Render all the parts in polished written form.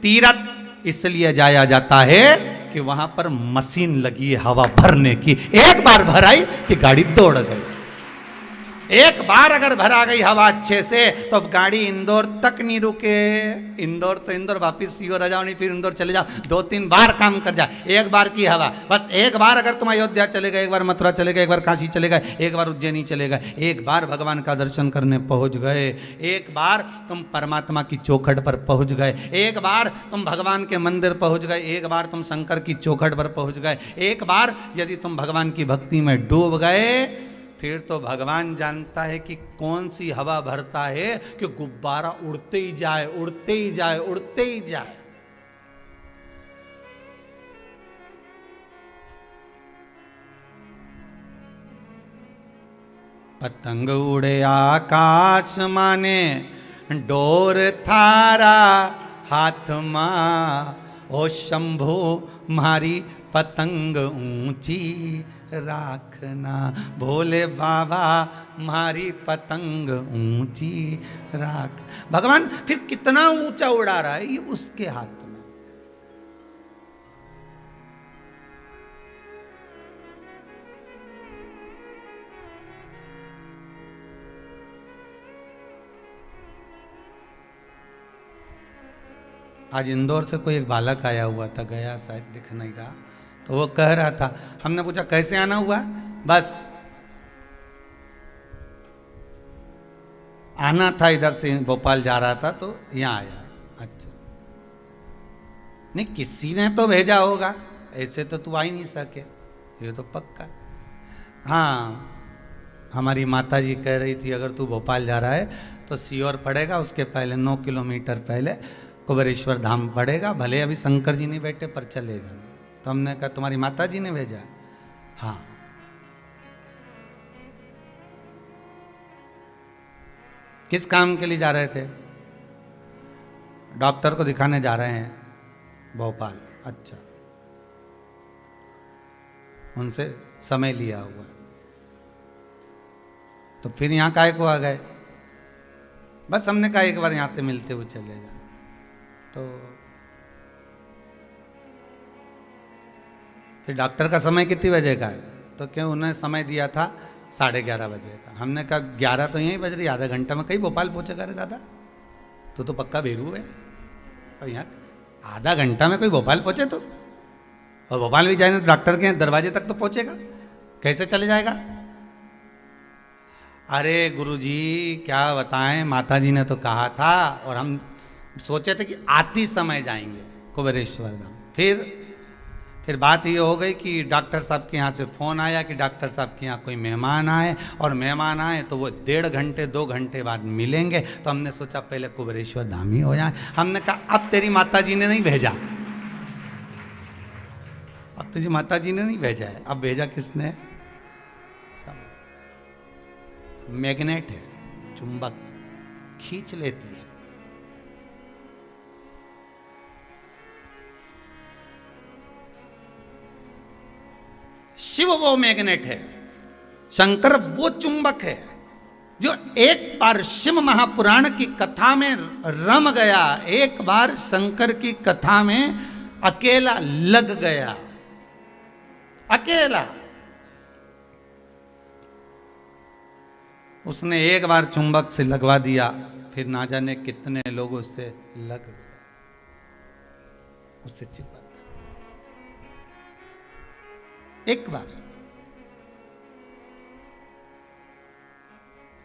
तीरथ इसलिए जाया जाता है कि वहां पर मशीन लगी है हवा भरने की। एक बार भराई कि गाड़ी दौड़ गई। एक बार अगर भरा गई हवा अच्छे से तो अब गाड़ी इंदौर तक नहीं रुके। इंदौर तो इंदौर, वापिस सीहोर आ जाओ, नहीं फिर इंदौर चले जाओ, 2-3 बार काम कर जाए। एक बार की हवा बस, एक बार अगर तुम अयोध्या चले गए, एक बार मथुरा चले गए, एक बार काशी चले गए, एक बार उज्जैनी चले गए, एक बार भगवान का दर्शन करने पहुंच गए, एक बार तुम परमात्मा की चौखट पर पहुंच गए, एक बार तुम भगवान के मंदिर पहुंच गए, एक बार तुम शंकर की चौखट पर पहुंच गए, एक बार यदि तुम भगवान की भक्ति में डूब गए, फिर तो भगवान जानता है कि कौन सी हवा भरता है कि गुब्बारा उड़ते ही जाए, उड़ते ही जाए, उड़ते ही जाए। पतंग उड़े आकाश माने डोर थारा हाथ मां, ओ शंभो मारी पतंग ऊंची राखना, भोले बाबा मारी पतंग ऊंची राख। भगवान फिर कितना ऊंचा उड़ा रहा है, ये उसके हाथ में। आज इंदौर से कोई एक बालक आया हुआ था, गया शायद, दिख नहीं रहा, तो वो कह रहा था, हमने पूछा कैसे आना हुआ, बस आना था, इधर से भोपाल जा रहा था तो यहाँ आया। अच्छा, नहीं किसी ने तो भेजा होगा, ऐसे तो तू आ ही नहीं सके, ये तो पक्का। हाँ, हमारी माता जी कह रही थी अगर तू भोपाल जा रहा है तो सीहोर पड़ेगा, उसके पहले 9 किलोमीटर पहले कुबेरेश्वर धाम पड़ेगा, भले अभी शंकर जी नहीं बैठे पर चलेगा। तो हमने कहा तुम्हारी माता जी ने भेजा? हाँ। किस काम के लिए जा रहे थे? डॉक्टर को दिखाने जा रहे हैं भोपाल। अच्छा, उनसे समय लिया हुआ, तो फिर यहाँ काहे को आ गए? बस हमने कहा एक बार यहाँ से मिलते हुए चले जाए। तो फिर डॉक्टर का समय कितने बजे का है? तो क्यों उन्होंने समय दिया था 11:30 बजे का। हमने कहा 11 तो यहीं बज रही, आधा घंटा में कहीं भोपाल पहुंचेगा रे दादा, तो पक्का बेरू है। और यहाँ आधा घंटा में कोई भोपाल पहुंचे तो, और भोपाल भी जाए तो डॉक्टर के दरवाजे तक तो पहुंचेगा, कैसे चले जाएगा? अरे गुरुजी क्या बताएं, माता जी ने तो कहा था, और हम सोचे थे कि आती समय जाएंगे कुबेरेश्वर धाम। फिर बात ये हो गई कि डॉक्टर साहब के यहाँ से फ़ोन आया कि डॉक्टर साहब के यहाँ कोई मेहमान आए, और मेहमान आए तो वो 1.5 घंटे 2 घंटे बाद मिलेंगे। तो हमने सोचा पहले कुबेरेश्वर धाम ही हो जाए। हमने कहा अब तेरी माता जी ने नहीं भेजा, अब तेरी माता जी ने नहीं भेजा है, अब भेजा किसने? मैग्नेट है, चुंबक खींच लेती है। शिव वो मैग्नेट है, शंकर वो चुंबक है जो एक बार शिव महापुराण की कथा में रम गया, एक बार शंकर की कथा में अकेला लग गया, अकेला। उसने एक बार चुंबक से लगवा दिया, फिर ना जाने कितने लोग उससे लग गए, उससे चिपक एक बार।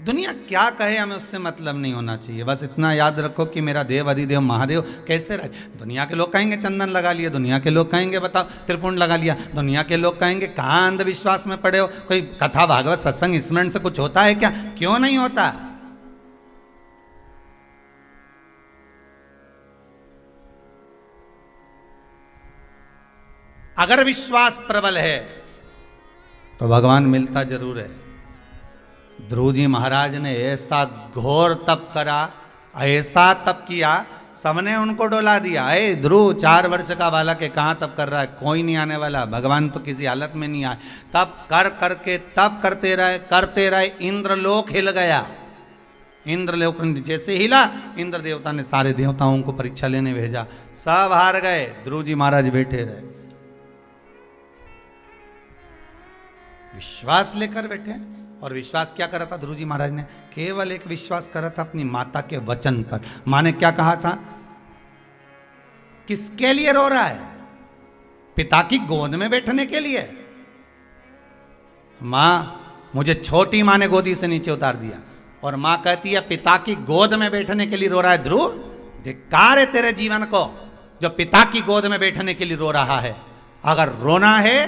दुनिया क्या कहे हमें उससे मतलब नहीं होना चाहिए, बस इतना याद रखो कि मेरा देव अधिदेव महादेव कैसे रहे। दुनिया के लोग कहेंगे चंदन लगा लिया, दुनिया के लोग कहेंगे बताओ त्रिपुंड लगा लिया, दुनिया के लोग कहेंगे कहाँ अंधविश्वास में पड़े हो, कोई कथा भागवत सत्संग स्मरण से कुछ होता है क्या? क्यों नहीं होता? अगर विश्वास प्रबल है तो भगवान मिलता जरूर है। ध्रुव जी महाराज ने ऐसा घोर तप करा, ऐसा तप किया, सबने उनको डोला दिया। अरे ध्रुव 4 वर्ष का बालक है, कहाँ तप कर रहा है, कोई नहीं आने वाला, भगवान तो किसी हालत में नहीं आए। तप कर करके तप करते रहे, इंद्रलोक हिल गया। इंद्रलोक जैसे हिला, इंद्र देवता ने सारे देवताओं को परीक्षा लेने भेजा, सब हार गए, ध्रुव जी महाराज बैठे रहे, विश्वास लेकर बैठे। और विश्वास क्या करा था ध्रुव जी महाराज ने? केवल एक विश्वास करा था अपनी माता के वचन पर। माँ ने क्या कहा था? किसके लिए रो रहा है? पिता की गोद में बैठने के लिए। मां, मुझे छोटी मां ने गोदी से नीचे उतार दिया और मां कहती है पिता की गोद में बैठने के लिए रो रहा है। ध्रुव, धिक्कार है तेरे जीवन को जो पिता की गोद में बैठने के लिए रो रहा है। अगर रोना है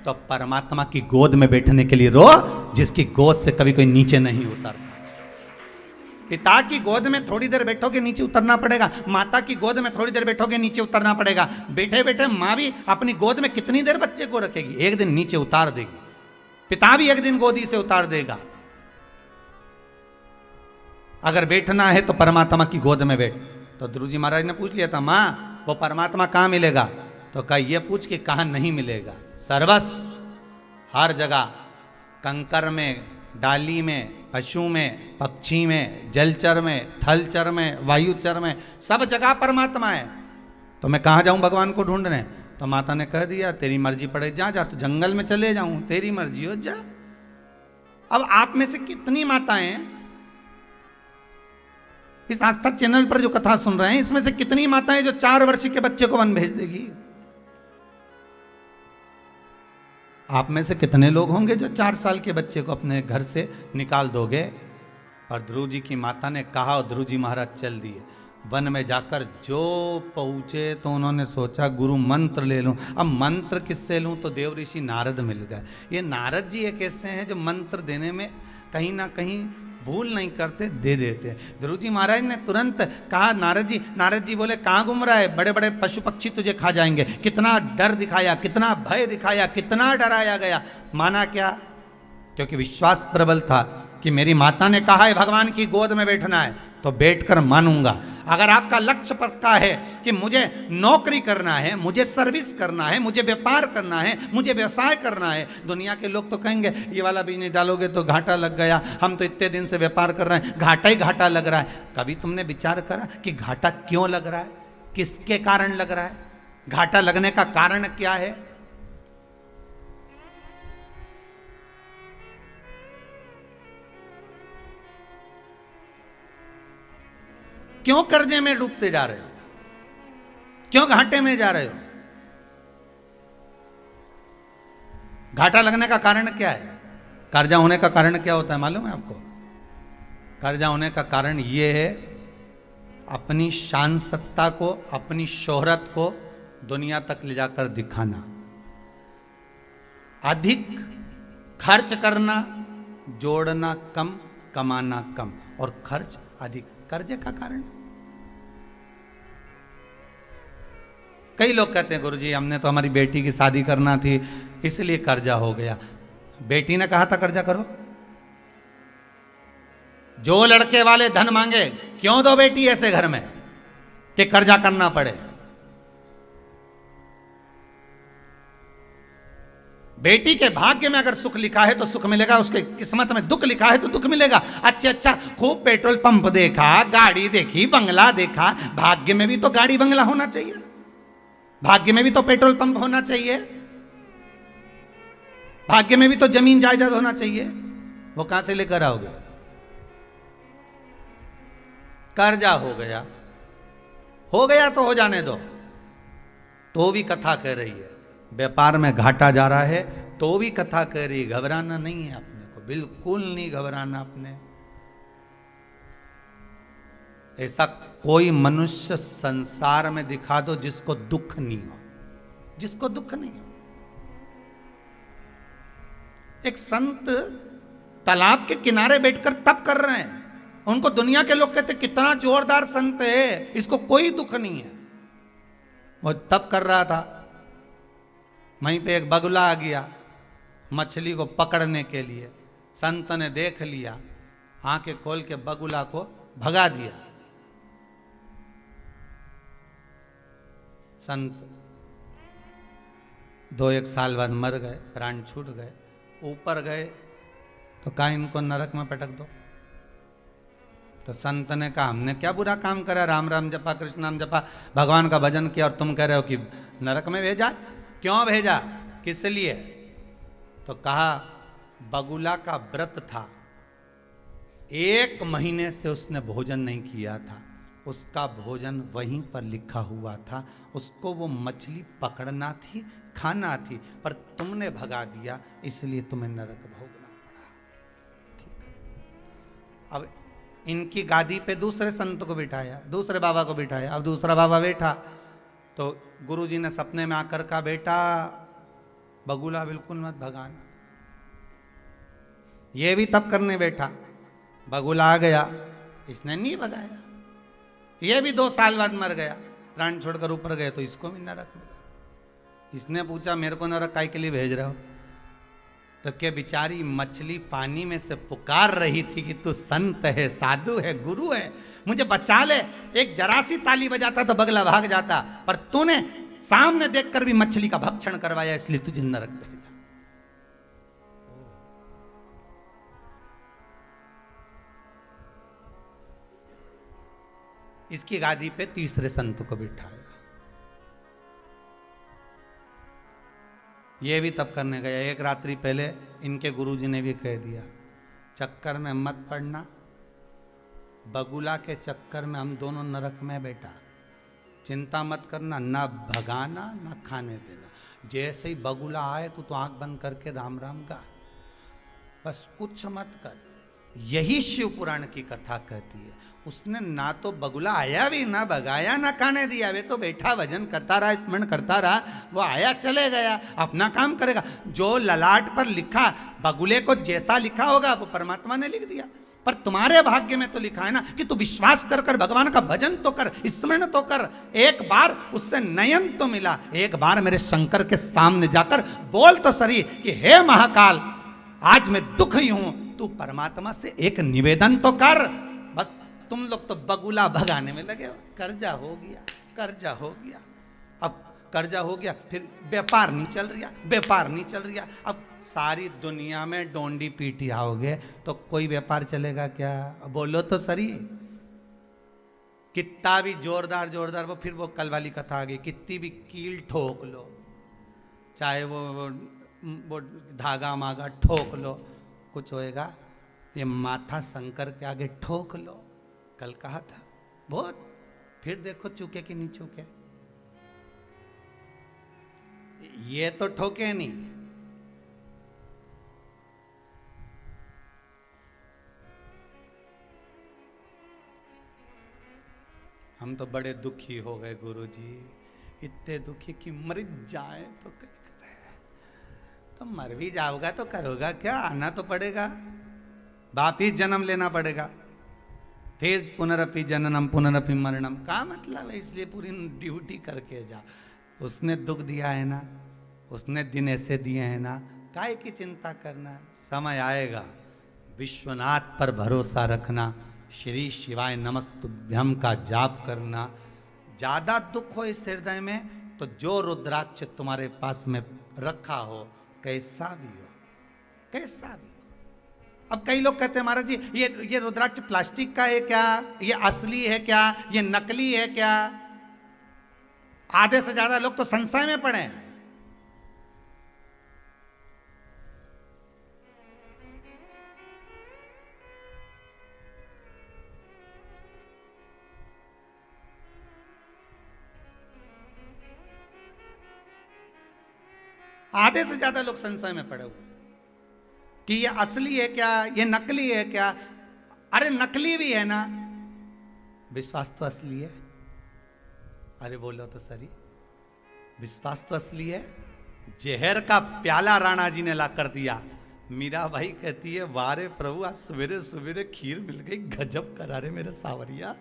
तो परमात्मा की गोद में बैठने के लिए रो, जिसकी गोद से कभी कोई नीचे नहीं उतरता। पिता की गोद में थोड़ी देर बैठोगे नीचे उतरना पड़ेगा, माता की गोद में थोड़ी देर बैठोगे नीचे उतरना पड़ेगा। बैठे बैठे माँ भी अपनी गोद में कितनी देर बच्चे को रखेगी? एक दिन नीचे उतार देगी। पिता भी एक दिन गोदी से उतार देगा। अगर बैठना है तो परमात्मा की गोद में बैठ। तो ध्रुव जी महाराज ने पूछ लिया था, माँ वो परमात्मा कहाँ मिलेगा? तो कहा ये पूछ के कहाँ नहीं मिलेगा? सर्वस्व हर जगह, कंकर में, डाली में, पशु में, पक्षी में, जलचर में, थलचर में, वायुचर में, सब जगह परमात्मा है। तो मैं कहाँ जाऊं भगवान को ढूंढने? तो माता ने कह दिया तेरी मर्जी पड़े, जा जा, तो जंगल में चले जाऊं, तेरी मर्जी हो, जा। अब आप में से कितनी माताएं इस आस्था चैनल पर जो कथा सुन रहे हैं, इसमें से कितनी माताएं जो 4 वर्ष के बच्चे को वन भेज देगी? आप में से कितने लोग होंगे जो 4 साल के बच्चे को अपने घर से निकाल दोगे? पर ध्रुव जी की माता ने कहा और ध्रुव जी महाराज चल दिए। वन में जाकर जो पहुंचे तो उन्होंने सोचा गुरु मंत्र ले लूं। अब मंत्र किससे लूं? तो देव ऋषि नारद मिल गए। ये नारद जी एक ऐसे हैं जो मंत्र देने में कहीं ना कहीं भूल नहीं करते, दे देते। ध्रुव जी महाराज ने तुरंत कहा नारद जी बोले कहाँ घूम रहा है? बड़े बड़े पशु पक्षी तुझे खा जाएंगे। कितना डर दिखाया, कितना भय दिखाया, कितना डराया गया। माना क्या? क्योंकि विश्वास प्रबल था कि मेरी माता ने कहा है भगवान की गोद में बैठना है तो बैठकर मानूंगा। अगर आपका लक्ष्य पक्का है कि मुझे नौकरी करना है, मुझे सर्विस करना है, मुझे व्यापार करना है, मुझे व्यवसाय करना है, दुनिया के लोग तो कहेंगे ये वाला बिजनेस डालोगे तो घाटा लग गया, हम तो इतने दिन से व्यापार कर रहे हैं, घाटा ही घाटा लग रहा है। कभी तुमने विचार करा कि घाटा क्यों लग रहा है? किसके कारण लग रहा है? घाटा लगने का कारण क्या है? क्यों कर्जे में डूबते जा रहे हो? क्यों घाटे में जा रहे हो? घाटा लगने का कारण क्या है? कर्जा होने का कारण क्या होता है मालूम है आपको? कर्जा होने का कारण यह है अपनी शान सत्ता को, अपनी शोहरत को दुनिया तक ले जाकर दिखाना, अधिक खर्च करना, जोड़ना कम, कमाना कम और खर्च अधिक, कर्जे का कारण। कई लोग कहते हैं गुरुजी हमने तो हमारी बेटी की शादी करना थी इसलिए कर्जा हो गया। बेटी ने कहा था कर्जा करो? जो लड़के वाले धन मांगे, क्यों दो बेटी ऐसे घर में कि कर्जा करना पड़े? बेटी के भाग्य में अगर सुख लिखा है तो सुख मिलेगा, उसके किस्मत में दुख लिखा है तो दुख मिलेगा। अच्छा खूब पेट्रोल पंप देखा, गाड़ी देखी, बंगला देखा, भाग्य में भी तो गाड़ी बंगला होना चाहिए, भाग्य में भी तो पेट्रोल पंप होना चाहिए, भाग्य में भी तो जमीन जायदाद होना चाहिए। वो कहां से लेकर आओगे? कर्जा हो गया तो हो जाने दो। तो भी कथा कह रही है व्यापार में घाटा जा रहा है, तो भी कथा कह रही, घबराना नहीं है अपने को, बिल्कुल नहीं घबराना अपने। ऐसा कोई मनुष्य संसार में दिखा दो जिसको दुख नहीं हो, जिसको दुख नहीं हो। एक संत तालाब के किनारे बैठकर तप कर रहे हैं, उनको दुनिया के लोग कहते कितना जोरदार संत है, इसको कोई दुख नहीं है। वो तप कर रहा था, वहीं पे एक बगुला आ गया मछली को पकड़ने के लिए। संत ने देख लिया, आंखें खोल के बगुला को भगा दिया। संत 2-1 साल बाद मर गए, प्राण छूट गए। ऊपर गए तो कहा इनको नरक में पटक दो। तो संत ने कहा हमने क्या बुरा काम करा, राम राम जपा, कृष्ण नाम जपा, भगवान का भजन किया, और तुम कह रहे हो कि नरक में भेजा? क्यों भेजा, किस लिए? तो कहा बगुला का व्रत था, 1 महीने से उसने भोजन नहीं किया था, उसका भोजन वहीं पर लिखा हुआ था, उसको वो मछली पकड़ना थी, खाना थी, पर तुमने भगा दिया, इसलिए तुम्हें नरक भोगना पड़ा। ठीक है। अब इनकी गादी पे दूसरे संत को बिठाया, दूसरे बाबा को बिठाया। अब दूसरा बाबा बैठा तो गुरुजी ने सपने में आकर कहा, बेटा बगुला बिल्कुल मत भगाना। ये भी तप करने बैठा, बगुला आ गया, इसने नहीं भगाया। ये भी 2 साल बाद मर गया, प्राण छोड़कर ऊपर गए, तो इसको भी नरक मिला। इसने पूछा मेरे को नरक काय के लिए भेज रहे हो? तो क्या बेचारी मछली पानी में से पुकार रही थी कि तू संत है, साधु है, गुरु है, मुझे बचा ले। एक जरा सी ताली बजाता तो बगला भाग जाता, पर तूने सामने देखकर भी मछली का भक्षण करवाया, इसलिए तुझे नरक भेजा। इसकी गादी पे तीसरे संत को बिठाया। ये भी तप करने गया। एक रात्रि पहले इनके गुरुजी ने भी कह दिया, चक्कर में मत पड़ना, बगुला के चक्कर में हम दोनों नरक में बेटा, चिंता मत करना, ना भगाना ना खाने देना। जैसे ही बगुला आए तो आंख बंद करके राम राम गा, बस कुछ मत कर। यही शिव पुराण की कथा कहती है। उसने ना तो बगुला आया भी, ना भगाया, ना खाने दिया, वे तो बैठा भजन करता रहा, स्मरण करता रहा। वो आया चले गया, अपना काम करेगा। जो ललाट पर लिखा, बगुले को जैसा लिखा होगा वो परमात्मा ने लिख दिया। पर तुम्हारे भाग्य में तो लिखा है ना कि तू विश्वास कर कर भगवान का भजन तो कर, स्मरण तो कर। एक बार उससे नयन तो मिला, एक बार मेरे शंकर के सामने जाकर बोल तो सही कि हे महाकाल, आज मैं दुखी हूं, तू परमात्मा से एक निवेदन तो कर। बस तुम लोग तो बगुला भगाने में लगे हो। कर्जा हो गया, कर्जा हो गया, अब कर्जा हो गया, फिर व्यापार नहीं चल रहा, व्यापार नहीं चल रहा। अब सारी दुनिया में डोंडी पीटी आओगे तो कोई व्यापार चलेगा क्या? बोलो तो सही। कितना भी जोरदार जोरदार वो, फिर वो कल वाली कथा आ गई, कितनी भी कील ठोक लो, चाहे वो धागा मागा ठोक लो, कुछ होएगा? ये माथा शंकर के आगे ठोक लो। कल कहा था बहुत, फिर देखो चूके कि नहीं चूके। ये तो ठोके नहीं। हम तो बड़े दुखी हो गए गुरुजी, इतने दुखी कि मर जाए तो क्या करे। तो मर भी जाओगा तो करोगा क्या? आना तो पड़ेगा, वापिस जन्म लेना पड़ेगा, फिर पुनरपि जननम पुनरपि मरणम। का मतलब है? इसलिए पूरी ड्यूटी करके जा। उसने दुख दिया है ना, उसने दिन ऐसे दिए हैं ना, काय की चिंता करना? समय आएगा। विश्वनाथ पर भरोसा रखना, श्री शिवाय नमस्तुभ्यम का जाप करना। ज़्यादा दुख हो इस हृदय में तो जो रुद्राक्ष तुम्हारे पास में रखा हो, कैसा भी हो, कैसा भी हो। अब कई लोग कहते हैं महाराज जी ये रुद्राक्ष प्लास्टिक का है क्या, ये असली है क्या, ये नकली है क्या? आधे से ज्यादा लोग तो संशय में पड़े हैं। आधे से ज्यादा लोग संशय में पड़े हुए कि ये असली है क्या, ये नकली है क्या? अरे नकली भी है ना, विश्वास तो असली है। अरे बोलो तो सही, विश्वास तो असली है। जहर का प्याला राणा जी ने ला कर दिया। मीरा भाई कहती है वारे प्रभु, आज सवेरे सवेरे खीर मिल गई, गजब करा रे मेरे सावरिया।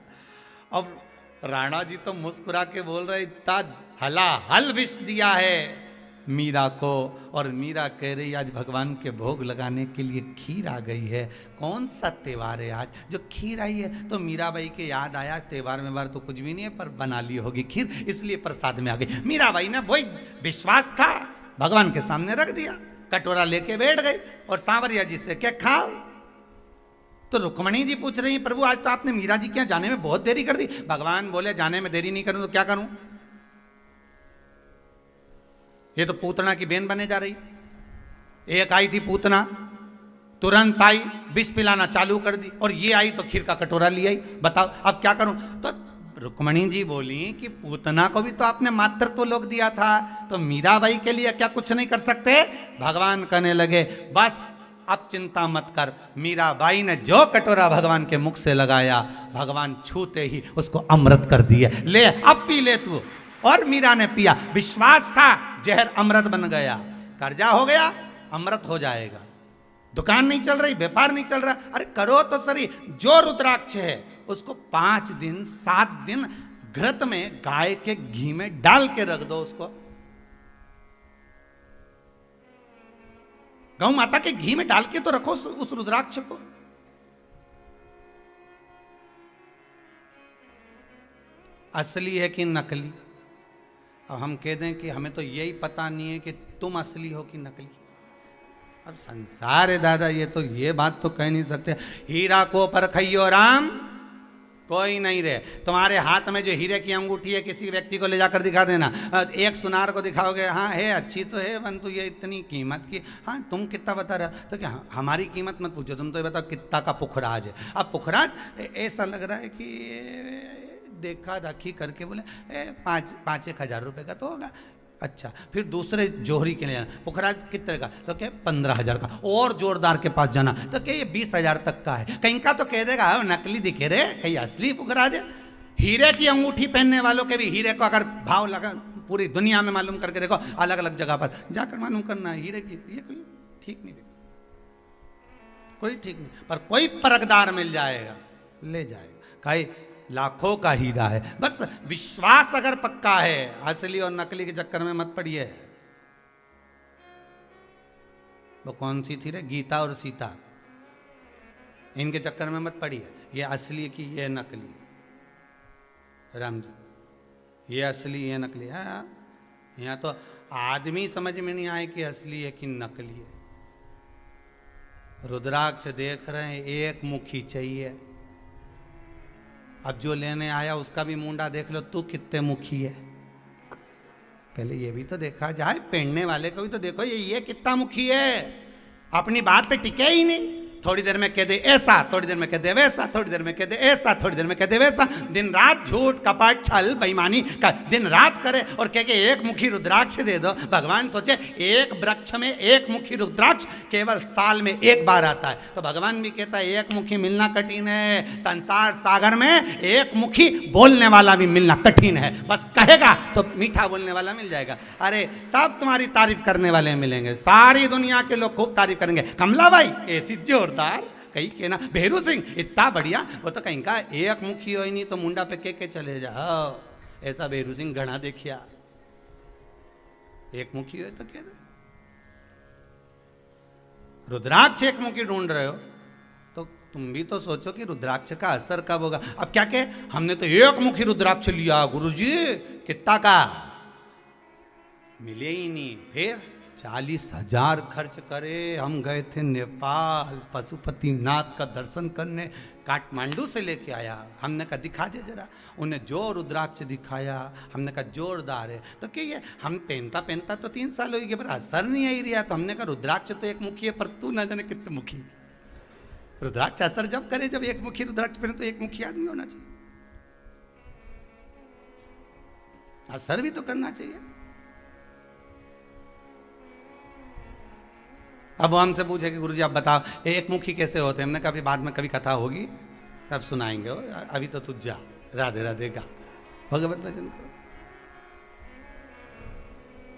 अब राणा जी तो मुस्कुरा के बोल रहे, इतना हलाहल विष दिया है मीरा को, और मीरा कह रही आज भगवान के भोग लगाने के लिए खीर आ गई है। कौन सा त्योहार है आज जो खीर आई है? तो मीराबाई के याद आया त्योहार में बार तो कुछ भी नहीं है, पर बना ली होगी खीर, इसलिए प्रसाद में आ गई। मीराबाई ने वही विश्वास था, भगवान के सामने रख दिया, कटोरा लेके बैठ गई और सांवरिया जी से क्या खाओ। तो रुक्मणी जी पूछ रही हैं, प्रभु आज तो आपने मीरा जी के यहाँ जाने में बहुत देरी कर दी। भगवान बोले जाने में देरी नहीं करूं तो क्या करूं, ये तो पूतना की बेन बने जा रही। एक आई थी पूतना, तुरंत आई, विष पिलाना चालू कर दी, और ये आई तो खीर का कटोरा ले आई। बताओ अब क्या करूं। तो रुक्मणी जी बोली कि पूतना को भी तो आपने मातृत्व लोक दिया था, तो मीराबाई के लिए क्या कुछ नहीं कर सकते। भगवान कहने लगे बस अब चिंता मत कर। मीराबाई ने जो कटोरा भगवान के मुख से लगाया, भगवान छूते ही उसको अमृत कर दिया। ले अब पी ले तू। और मीरा ने पिया। विश्वास था जहर अमृत बन गया, कर्जा हो गया अमृत हो जाएगा। दुकान नहीं चल रही, व्यापार नहीं चल रहा, अरे करो तो सही। जो रुद्राक्ष है उसको 5 दिन 7 दिन घृत में गाय के घी में डाल के रख दो। उसको गौ माता के घी में डाल के तो रखो उस रुद्राक्ष को। असली है कि नकली। अब हम कह दें कि हमें तो यही पता नहीं है कि तुम असली हो कि नकली। अब संसार है दादा, ये बात तो कह नहीं सकते। हीरा को परखइयो राम, कोई नहीं रहे। तुम्हारे हाथ में जो हीरे की अंगूठी है, किसी व्यक्ति को ले जाकर दिखा देना। एक सुनार को दिखाओगे, हाँ है अच्छी तो है परंतु ये इतनी कीमत की। हाँ तुम कितना बता रहे हो, तो क्या हमारी कीमत मत पूछो, तुम तो ये बताओ कितना का पुखराज है। अब पुखराज ऐसा लग रहा है कि देखा दाखी करके बोले 5-1 हज़ार रुपये का तो होगा। अच्छा, फिर दूसरे जोहरी के लिए जाना, पुखराज कितने का, तो क्या 15,000 का। और जोरदार के पास जाना तो क्या ये 20,000 तक का है। कहीं का तो कह देगा नकली दिखे रे, कहीं असली पुखराज है। हीरे की अंगूठी पहनने वालों के भी हीरे को अगर भाव लगा पूरी दुनिया में मालूम करके देखो, अलग अलग जगह पर जाकर मालूम करना है हीरे की, ये कोई ठीक नहीं देखो, कोई ठीक नहीं। पर कोई परखदार मिल जाएगा, ले जाएगा। कहीं लाखों का हीरा है, बस विश्वास अगर पक्का है। असली और नकली के चक्कर में मत पड़िए। वो कौन सी थी रे, गीता और सीता, इनके चक्कर में मत पड़िए। ये असली की ये नकली, राम जी ये असली ये नकली है। यहाँ तो आदमी समझ में नहीं आए कि असली है कि नकली है। रुद्राक्ष देख रहे हैं, एक मुखी चाहिए। अब जो लेने आया उसका भी मुंडा देख लो, तू कितने मुखी है। पहले ये भी तो देखा जाए, पहनने वाले को भी तो देखो, ये कितना मुखी है। अपनी बात पे टिके ही नहीं। थोड़ी देर में कह दे ऐसा, थोड़ी देर में कह दे वैसा, थोड़ी देर में कह दे ऐसा, थोड़ी देर में कह दे वैसा। दिन रात झूठ कपट छल बेईमानी का दिन रात करे और कह के एक मुखी रुद्राक्ष दे दो। भगवान सोचे एक वृक्ष में एक मुखी रुद्राक्ष केवल साल में एक बार आता है, तो भगवान भी कहता है एक मुखी मिलना कठिन है। संसार सागर में एक मुखी बोलने वाला भी मिलना कठिन है। बस कहेगा तो मीठा बोलने वाला मिल जाएगा। अरे सब तुम्हारी तारीफ करने वाले मिलेंगे, सारी दुनिया के लोग खूब तारीफ करेंगे। कमला भाई ऐसी जोरदार, कहीं के ना भेरू सिंह इतना बढ़िया, वो तो कहीं का एक मुखी हो ही नहीं तो मुंडा पे के चले जाओ। ऐसा भेरू सिंह घना देखिया, एक मुखी हो तो क्या। रुद्राक्ष एक मुखी ढूंढ रहे हो तो तुम भी तो सोचो कि रुद्राक्ष का असर कब होगा। अब क्या कहे, हमने तो एक मुखी रुद्राक्ष लिया गुरुजी, कितना का, मिले ही नहीं। फिर 40,000 खर्च करे। हम गए थे नेपाल, पशुपतिनाथ का दर्शन करने, काठमांडू से लेके आया। हमने कहा दिखा दे जरा, उन्हें जो रुद्राक्ष दिखाया, हमने कहा जोरदार है। तो क्या ये हम पहनता पहनता तो 3 साल हो गए पर असर नहीं आई रहा। तो हमने कहा रुद्राक्ष तो एक मुखी है पर तू ना जाने कितने मुखी। रुद्राक्ष असर जब करे जब एक मुखी रुद्राक्ष पहने, तो एक मुखी आदमी होना चाहिए, असर भी तो करना चाहिए। अब वो हमसे पूछे कि गुरुजी आप बताओ एक मुखी कैसे होते हैं। हमने कहा बाद में कभी कथा होगी तब सुनाएंगे, अभी तो तू जा, राधे राधे गा, भगवत भजन करो।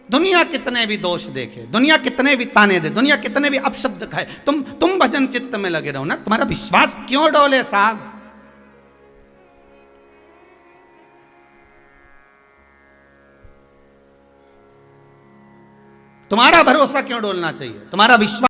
दुनिया कितने भी दोष देखे, दुनिया कितने भी ताने दे, दुनिया कितने भी अपशब्द खाए, तुम भजन चित्त में लगे रहो ना। तुम्हारा विश्वास क्यों डोले साहब। तुम्हारा भरोसा क्यों डोलना चाहिए, तुम्हारा विश्वास